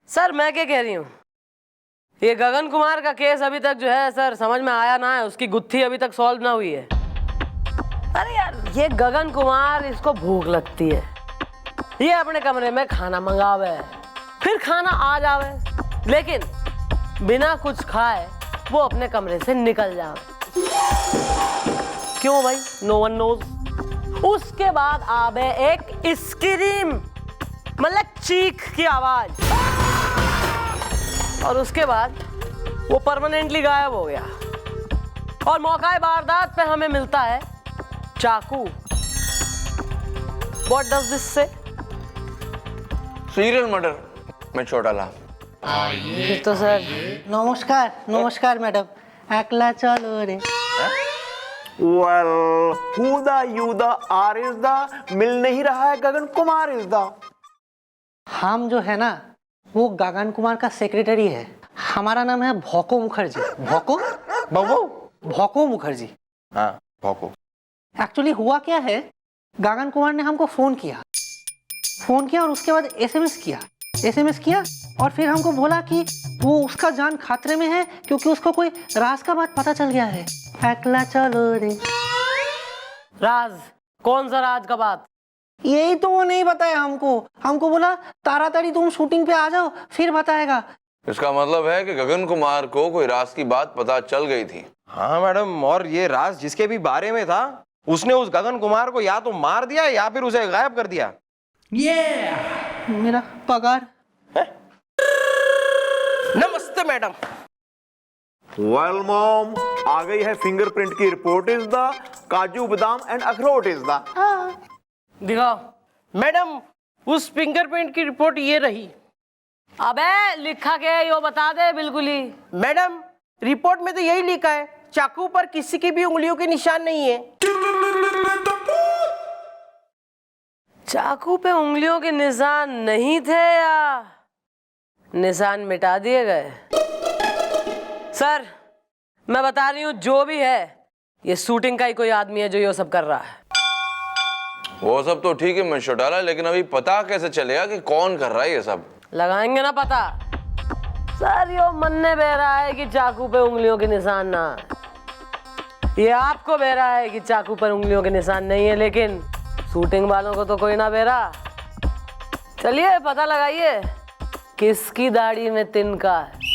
Sir मैं क्या कह रही हूँ, ये गगन कुमार का केस अभी तक जो है सर समझ में आया ना है, उसकी गुत्थी अभी तक सॉल्व ना हुई है। अरे यार ये गगन कुमार, इसको भूख लगती है, ये अपने कमरे में खाना मंगावे, फिर खाना आ जावे, लेकिन बिना कुछ खाए वो अपने कमरे से निकल जावे। क्यों भाई? No one knows. उसके बाद आवे एक स्क्रीम, मतलब चीख की आवाज, और उसके बाद वो परमानेंटली गायब हो गया। और मौका वारदात पे हमें मिलता है चाकू। What does this say? Serial murder में छोटा लाभ। फिर तो सर नमस्कार नमस्कार मैडम, एकला चलो रे। Well, who the you the are is the मिल नहीं रहा है, गगन कुमार is the। हम जो है ना वो गगन कुमार का सेक्रेटरी है, हमारा नाम है भोको मुखर्जी। भोको भोको मुखर्जी। हाँ भोको। एक्चुअली हुआ क्या है, गगन कुमार ने हमको फोन किया और उसके बाद एसएमएस किया और फिर हमको बोला कि वो उसका जान खतरे में है क्योंकि उसको कोई राज का बात पता चल गया है। एकला चलो रे। राज? कौन सा राज का बात? यही तो वो नहीं बताया हमको बोला ताड़ाताड़ी तुम शूटिंग पे आ जाओ फिर बताएगा। इसका मतलब है कि गगन कुमार को कोई राज की बात पता चल गई थी। हाँ मैडम, और ये राज जिसके भी बारे में था उसने उस गगन कुमार को या तो मार दिया या फिर उसे गायब कर दिया। मेरा पगार। नमस्ते मैडम। Well mom, आ गई है फिंगरप्रिंट की रिपोर्ट इज द, काजू बादाम एंड अखरोट इज द। दिखाओ। मैडम उस फिंगरप्रिंट की रिपोर्ट ये रही। अबे लिखा के यो बता दे बिल्कुल ही। मैडम रिपोर्ट में तो यही लिखा है, चाकू पर किसी की भी उंगलियों के निशान नहीं है। चाकू पे उंगलियों के निशान नहीं थे या निशान मिटा दिए गए? सर मैं बता रही हूँ जो भी है ये शूटिंग का ही कोई आदमी है जो ये सब कर रहा है। वो सब तो ठीक है मैं छोटाला, लेकिन अभी पता कैसे चलेगा कि कौन कर रहा है ये सब? लगाएंगे ना पता। सर यो मनने बह रहा है कि चाकू पे उंगलियों के निशान ना, ये आपको बह रहा है कि चाकू पर उंगलियों के निशान नहीं है, लेकिन शूटिंग वालों को तो कोई ना बह रहा। चलिए पता लगाइए किसकी दाढ़ी में तिनका है।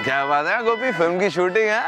क्या बात है गोपी, फिल्म की शूटिंग है?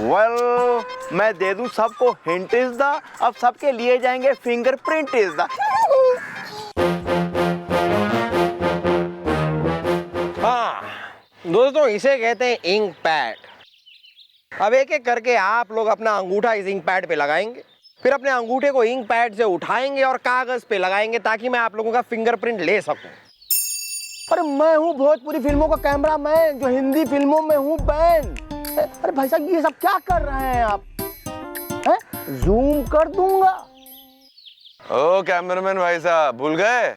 Well, मैं दे दूं सबको हिंट इज द, अब सबके लिए जाएंगे फिंगरप्रिंट इज द। हाँ दोस्तों, इसे कहते हैं इंक पैड। अब एक एक करके आप लोग अपना अंगूठा इस इंक पैड पे लगाएंगे, फिर अपने अंगूठे को इंक पैड से उठाएंगे और कागज पे लगाएंगे ताकि मैं आप लोगों का फिंगरप्रिंट ले सकूं। अरे मैं हूँ भोजपुरी फिल्मों का कैमरामैन जो हिंदी फिल्मों में हूँ बैन। अरे भाई साहब ये सब क्या कर रहे हैं आप? जूम कर दूंगा। ओ कैमरामैन भाई साहब, भूल गए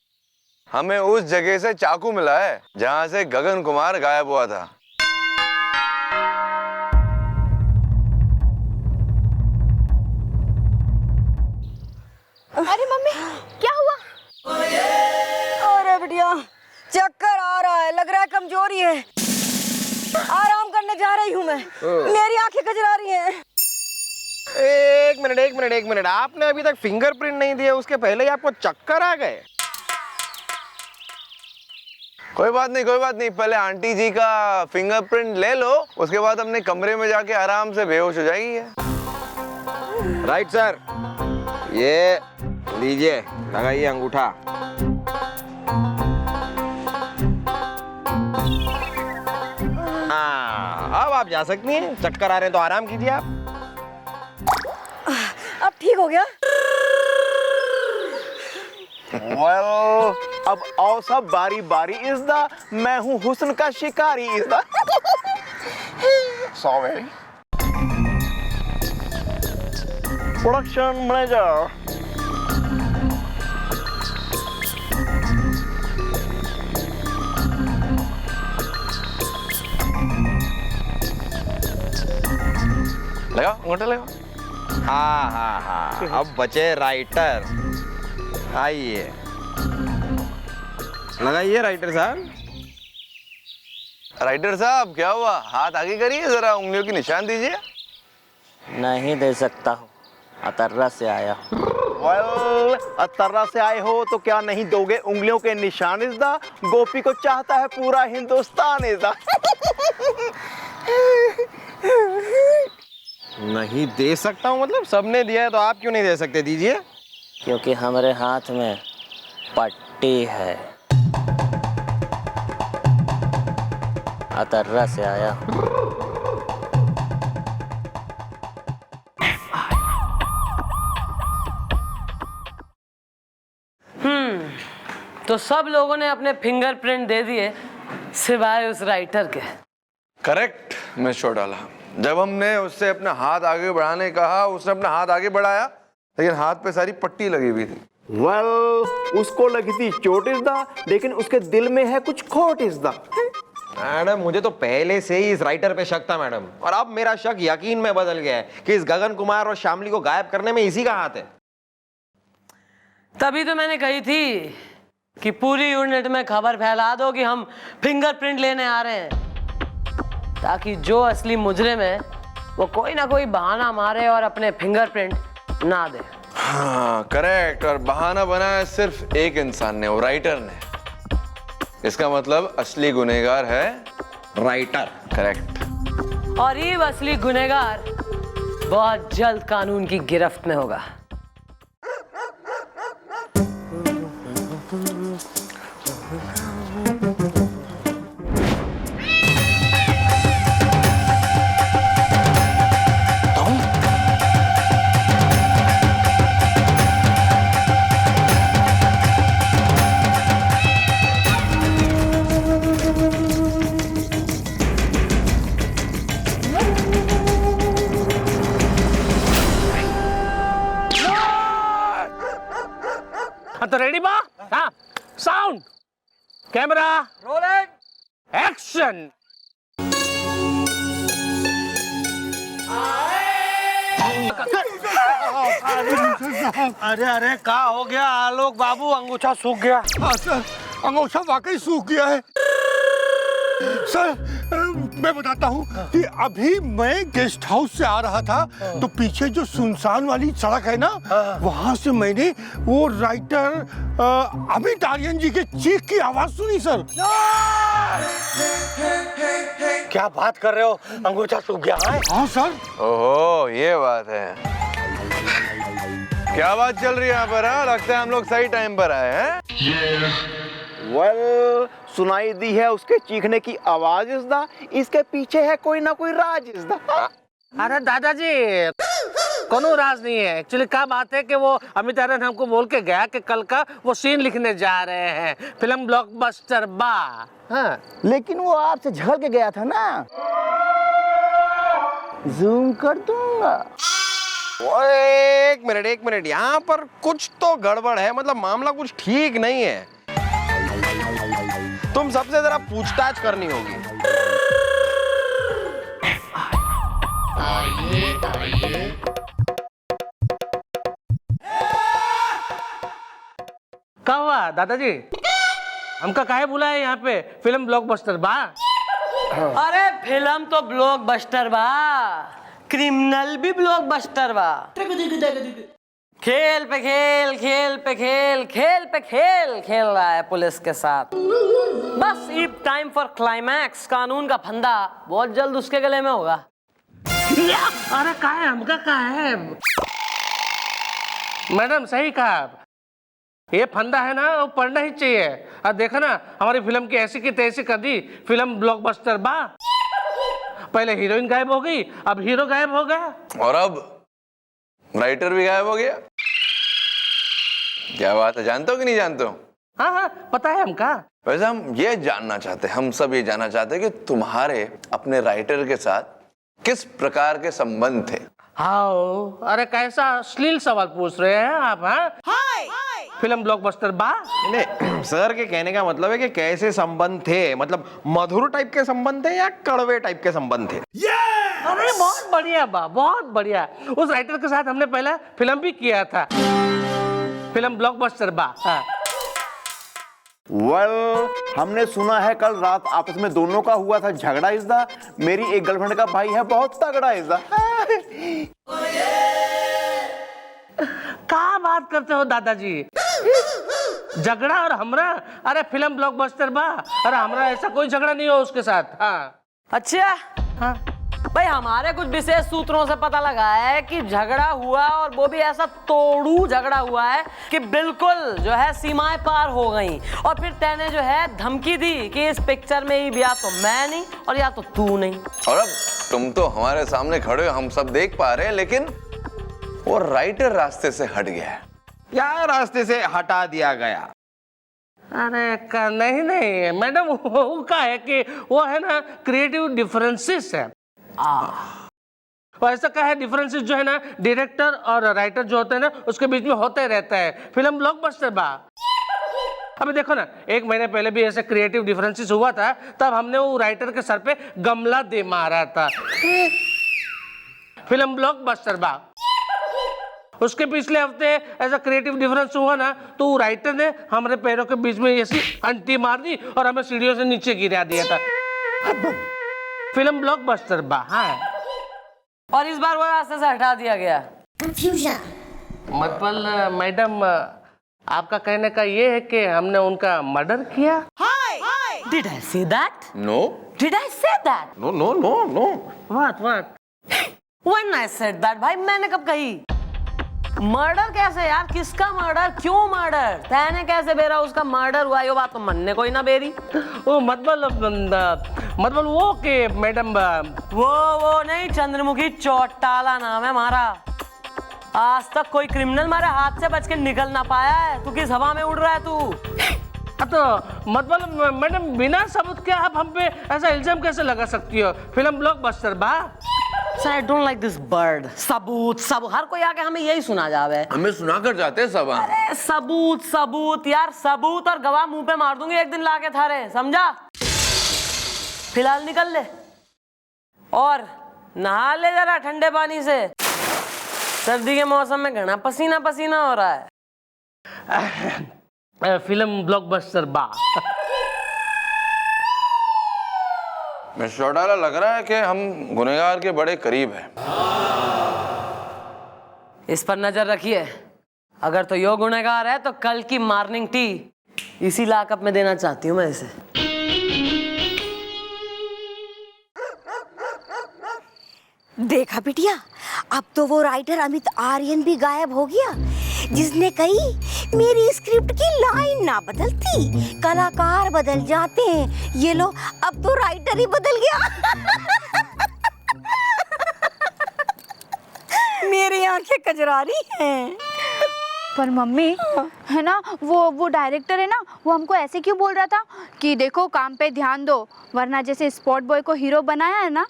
हमें उस जगह से चाकू मिला है जहां से गगन कुमार गायब हुआ था। अरे मम्मी क्या हुआ? अरे बिटिया चक्कर आ रहा है, लग रहा है कमजोरी है। आराम करने जा रही हूँ मैं, मेरी आंखें कजरा रही हैं। एक मिनट, आपने अभी तक फिंगरप्रिंट नहीं दिए, उसके पहले ही आपको चक्कर आ गए? कोई बात नहीं, पहले आंटी जी का फिंगरप्रिंट ले लो, उसके बाद अपने कमरे में जाके आराम से बेहोश हो जाएगी ये। राइट सर, ये लीजिए लगाइए अंगूठा। हाँ अब आप जा सकती हैं, चक्कर आ रहे हैं तो आराम कीजिए आप। अब ठीक हो गया। Well, अब आओ सब बारी बारी इज द, मैं हूँ हुस्न का शिकारी is the. Sorry. Production manager. लगाओ अंगूठा लगाओ। हाँ हाँ हाँ, अब बचे राइटर। आइए, लगाइए राइटर साहब। राइटर साहब क्या हुआ, हाथ आगे करिए, जरा उंगलियों की निशान दीजिए। नहीं दे सकता हूँ, अतर्रा से आया हूँ। वेल, अतर्रा से आए हो तो क्या नहीं दोगे उंगलियों के निशान इज़दा? गोपी को चाहता है पूरा हिंदुस्तान इज़दा। नहीं दे सकता हूँ मतलब सबने दिया है तो आप क्यों नहीं दे सकते? दीजिए। क्योंकि हमारे हाथ में पट्टी है। अतर्रा से आया हूँ। तो सब लोगों ने अपने फिंगरप्रिंट दे दिए सिवाय उस राइटर के। करेक्ट मिस चौटाला, जब हमने उससे अपना हाथ आगे बढ़ाने कहा उसने अपना हाथ आगे बढ़ाया, लेकिन हाथ पे सारी पट्टी लगी हुई थी। वेल, उसको लगी थी चोट इज़दा, लेकिन उसके दिल में है कुछ खोट इज़दा। मैडम मुझे तो पहले से ही इस राइटर पे शक था मैडम, और अब मेरा शक यकीन में बदल गया है कि इस गगन कुमार और शामली को गायब करने में इसी का हाथ है। तभी तो मैंने कही थी कि पूरी यूनिट में खबर फैला दो कि हम फिंगरप्रिंट लेने आ रहे हैं, ताकि जो असली मुजरिम है वो कोई ना कोई बहाना मारे और अपने फिंगरप्रिंट ना दे। हाँ करेक्ट, और बहाना बनाया सिर्फ एक इंसान ने, वो राइटर ने। इसका मतलब असली गुनहगार है राइटर। करेक्ट। और ये असली गुनहगार बहुत जल्द कानून की गिरफ्त में होगा। तो रेडी बा? हाँ, साउंड, कैमरा, रोलिंग, एक्शन। अरे अरे क्या हो गया आलोक बाबू, अंगूठा सूख गया। हाँ सर, अंगूठा वाकई सूख गया है सर। मैं बताता हूँ कि अभी मैं गेस्ट हाउस से आ रहा था तो पीछे जो सुनसान वाली सड़क है ना, वहां से मैंने वो राइटर अमित आर्यन जी के चीख की आवाज सुनी सर। क्या बात कर रहे हो, अंगूठा सूख गया है? हाँ सर। ओहो ये बात है, क्या बात चल रही है यहाँ पर? हाँ लगता है हम लोग सही टाइम पर आए हैं। वेल, सुनाई दी है उसके चीखने की आवाज इज़दा, इसके पीछे है कोई ना कोई राज इज़दा। अरे दादाजी, कोनो राज नहीं है। एक्चुअली क्या बात है कि वो अमित आर्यन हमको बोल के गया कि कल का वो सीन लिखने जा रहे हैं, फिल्म ब्लॉकबस्टर बा। हाँ। लेकिन वो आपसे झगड़ के गया था ना, जूम कर दूंगा। एक मिनट, यहाँ पर कुछ तो गड़बड़ है, मतलब मामला कुछ ठीक नहीं है। तुम सबसे जरा पूछताछ करनी होगी। क्या हुआ दादाजी, हमका काहे बुलाया यहाँ पे फिल्म ब्लॉकबस्टर बा? अरे फिल्म तो ब्लॉकबस्टर बा, क्रिमिनल भी ब्लॉकबस्टर बा। खेल पे खेल, खेल पे खेल, खेल पे खेल खेल रहा है पुलिस के साथ। बस इफ टाइम फॉर क्लाइमैक्स, कानून का फंदा बहुत जल्द उसके गले में होगा। अरे का है, हमका का है? मैडम सही कहा, ये फंदा है ना वो पढ़ना ही चाहिए। अब देखा ना हमारी फिल्म की ऐसी की तैसी कर दी, फिल्म ब्लॉकबस्टर बा। पहले हीरोइन गायब हो गई, अब हीरो गायब हो गया, और अब राइटर भी गायब हो गया। क्या बात है, जानते हो कि नहीं जानते हो? हाँ हाँ पता है हमका। वैसे हम ये जानना चाहते हैं, हम सब ये जानना चाहते हैं कि तुम्हारे अपने राइटर के साथ किस प्रकार के संबंध थे? हाँ, अरे कैसा अश्लील सवाल पूछ रहे हैं आप? हाँ, फिल्म ब्लॉकबस्टर बा? नहीं, सर के कहने का मतलब है कि कैसे संबंध थे, मतलब मधुर टाइप के संबंध थे या कड़वे टाइप के संबंध थे? अरे बहुत बढ़िया बा, बहुत बढ़िया। उस राइटर के साथ हमने पहले फिल्म भी किया था, फिल्म ब्लॉकबस्टर बा। हाँ। हमने सुना है कल रात आपस में दोनों का हुआ था झगड़ा। इज़दा मेरी एक गर्लफ्रेंड का भाई है बहुत तगड़ा। इज़दा क्या बात करते हो दादाजी? झगड़ा और हमरा? अरे फिल्म ब्लॉकबस्टर बा, अरे हमरा ऐसा कोई झगड़ा नहीं हो उसके साथ। हाँ। अच्छा हाँ भाई, हमारे कुछ विशेष सूत्रों से पता लगा है कि झगड़ा हुआ, और वो भी ऐसा तोड़ू झगड़ा हुआ है कि बिल्कुल जो है सीमाएं पार हो गई। और फिर तैने जो है धमकी दी कि इस पिक्चर में ही या तो मैं नहीं और या तो तू नहीं। और अब तुम तो हमारे सामने खड़े हो, हम सब देख पा रहे हैं, लेकिन वो राइटर रास्ते से हट गया है। या रास्ते से हटा दिया गया? अरे नहीं नहीं मैडम, वो का है कि वो है ना क्रिएटिव डिफरेंसेस है। ऐसा क्या है, डिफरेंसेस जो है ना डायरेक्टर और राइटर जो होते हैं ना उसके बीच में होते रहता है। फिल्म ब्लॉकबस्टर बा। अभी देखो ना, 1 महीने पहले भी ऐसे क्रिएटिव डिफरेंसेस हुआ था, तब हमने वो राइटर के सर पे गमला दे मारा था। फिल्म ब्लॉकबस्टर बा। उसके पिछले हफ्ते ऐसा क्रिएटिव डिफरेंस हुआ ना, तो राइटर ने हमारे पैरों के बीच में ऐसी अंटी मार दी और हमें सीढ़ियों से नीचे गिरा दिया था। फिल्म ब्लॉकबस्टर बा। हाँ। और इस बार वो रास्ते से हटा दिया गया। मतलब मैडम, आपका कहने का ये है कि हमने उनका मर्डर किया? Did I say that? No. Did I say that? No. What? When I said that, भाई मैंने कब कही? मर्डर कैसे यार? किसका मर्डर? क्यों मर्डर? तैने कैसे बेरा उसका मर्डर हुआ? ये बात तो मन ने कोई ना बेरी। वो मतलब वो कि मैडम, वो नहीं, चंद्रमुखी चौटाला नाम है हमारा। आज तक कोई क्रिमिनल हमारे हाथ से बच के निकल ना पाया है। तू किस हवा में उड़ रहा है तू? तो मतलब मैडम, बिना सबूत के आप हम पे ऐसा इल्जाम कैसे लगा सकती हो? फिल्म ब्लॉकबस्टर बा। I don't like this bird. सबूत हर कोई आके हमें यही सुना जावे। हमें सुना कर जाते हैं सब। अरे सबूत यार, सबूत और गवाह मुंह पे मार दूंगी एक दिन लाके थारे, समझा? फिलहाल निकल ले और नहा ले जरा ठंडे पानी से। सर्दी के मौसम में घना पसीना पसीना हो रहा है। फिल्म ब्लॉकबस्टर बा। मिस्टर चौटाला, लग रहा है कि हम गुनहगार के बड़े करीब हैं। इस पर नजर रखिए। अगर तो यो गुनहगार है तो कल की मॉर्निंग टी इसी लॉकअप में देना चाहती हूँ मैं इसे। देखा बिटिया, अब तो वो राइटर अमित आर्यन भी गायब हो गया, जिसने कही मेरी स्क्रिप्ट की लाइन ना बदलती कलाकार बदल जाते हैं। ये लो, अब तो राइटर ही बदल गया। मेरी आंखें कजरारी हैं। पर मम्मी है ना, वो डायरेक्टर है ना, वो हमको ऐसे क्यों बोल रहा था कि देखो काम पे ध्यान दो, वरना जैसे स्पॉट बॉय को हीरो बनाया है ना,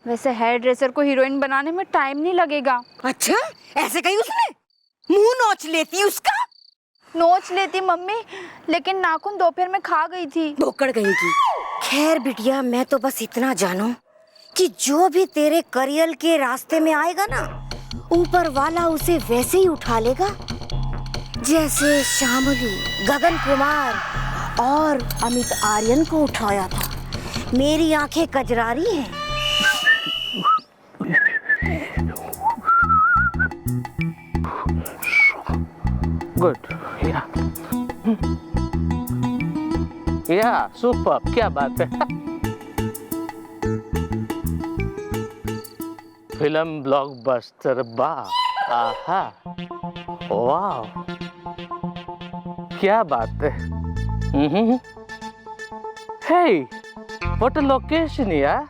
वैसे हेयर ड्रेसर को हीरोइन बनाने में टाइम नहीं लगेगा। अच्छा, ऐसे कही उसने? मुंह नोच लेती उसका? नोच लेती मम्मी, लेकिन नाखून दोपहर में खा गई थी। भोकड़ गई थी। खैर बिटिया, मैं तो बस इतना जानूं कि जो भी तेरे करियर के रास्ते में आएगा ना, ऊपर वाला उसे वैसे ही उठा लेगा जैसे शामली, गगन कुमार और अमित आर्यन को उठाया था। मेरी आंखें कजरारी हैं। गुड। या सुपर, क्या बात है। फिल्म ब्लॉकबस्टर बा। आहा, वाह, क्या बात है। हे, व्हाट अ लोकेशन यार।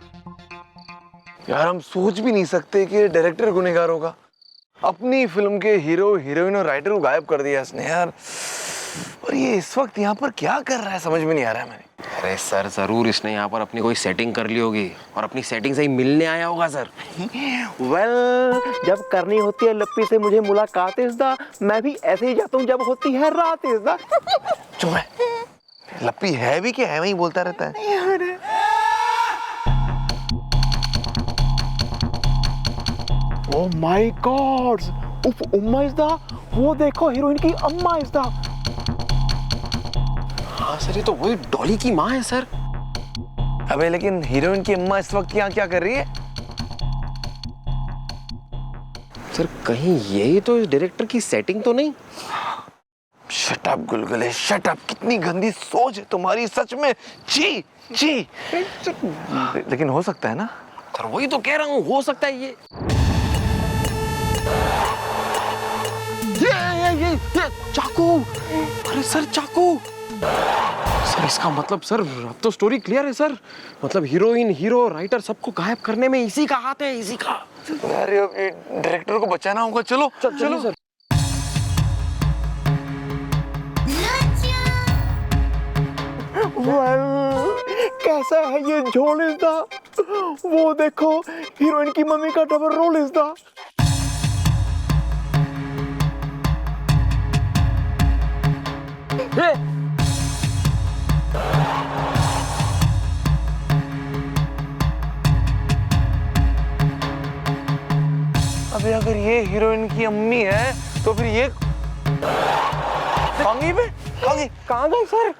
यार हम सोच भी नहीं सकते कि डायरेक्टर गुनहगार होगा। अपनी फिल्म के हीरो, हीरोइन और राइटर को गायब कर दिया इसने यार। और ये इस वक्त यहाँ पर क्या कर रहा है समझ में नहीं आ रहा है मैंने। अरे सर, जरूर इसने यहाँ पर अपनी कोई सेटिंग कर ली होगी और अपनी सेटिंग से ही मिलने आया होगा सर। वेल, जब करनी होती है लप्पी से मुझे मुलाकात इज़दा, मैं भी ऐसे ही जाता हूँ जब होती है रात इज़दा। चुप है, लप्पी है भी क्या है, वही बोलता रहता है। ओह माय गॉड, उफ उम्मा इज़ दा, वो देखो हीरोइन की अम्मा इज़ दा। हाँ सर, ये तो वही डॉली की माँ है सर। अबे लेकिन हीरोइन की अम्मा इस वक्त यहाँ क्या कर रही है? सर कहीं यही तो डायरेक्टर की सेटिंग तो नहीं? शट अप गुलगुले, शट अप। कितनी गंदी सोच है तुम्हारी सच में। छी छी। लेकिन हो सकता है ना? सर वही तो कह रहा हूँ, हो सकता है ये चाकू। अरे सर चाकू। सर इसका मतलब सर अब तो स्टोरी क्लियर है सर। मतलब हीरोइन, हीरो, राइटर सबको गायब करने में इसी का हाथ है, इसी का। अरे अब ये डायरेक्टर को बचाना होगा। चलो चलो सर। कैसा है ये झोल इज़ दा? वो देखो हीरोइन की मम्मी का डबल रोल इज़ दा। अबे अगर ये हीरोइन की अम्मी है तो फिर ये कांगी पे कांगी कहाँ गए सर?